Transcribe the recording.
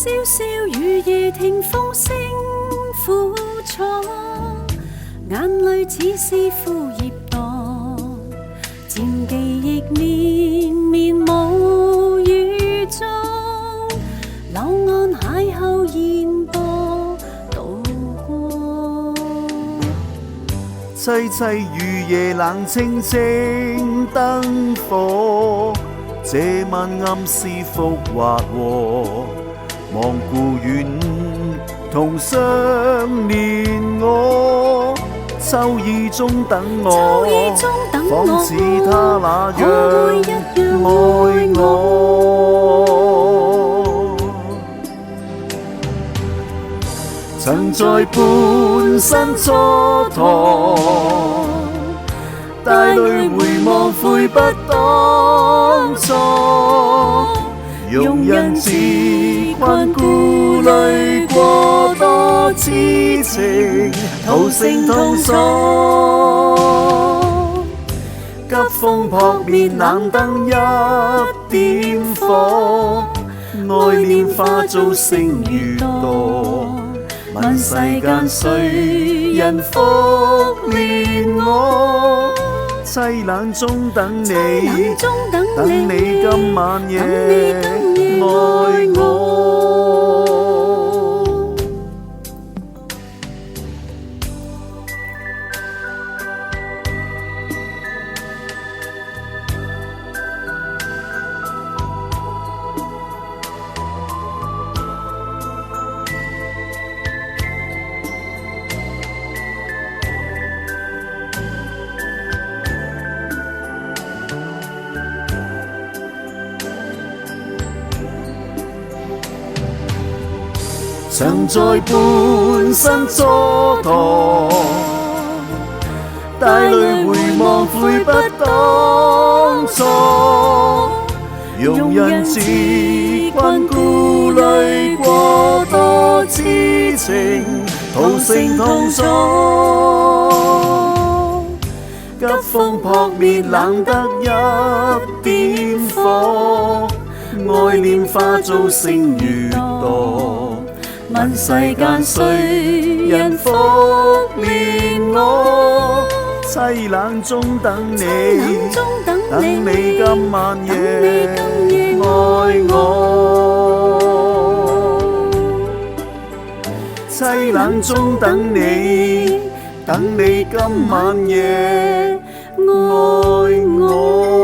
小小雨夜聽風聲苦楚，眼淚似是枯葉墮，漸記憶綿綿無語中，柳岸邂逅煙波渡過。凄凄雨夜冷清清燈火，這晚暗是復或和，望故園同相連我，秋意中等我，仿似他那樣愛我。曾在半生蹉跎，帶淚回望悔不當初，容人自困顧慮過多痴情，徒成痛楚。急風撲滅冷燈一點火，愛念化做星如墮。問世間誰人復憐我？凄冷中等你，等你今晚夜愛我。曾在半生蹉跎，帶淚回望悔不當初，容人自困顧慮過多痴情，徒成痛楚。急風撲滅冷得一點火，愛念化做星如墮。問世間誰人復憐我？凄冷中等你，等你今晚夜愛我。凄冷中等你，等你今晚夜愛我。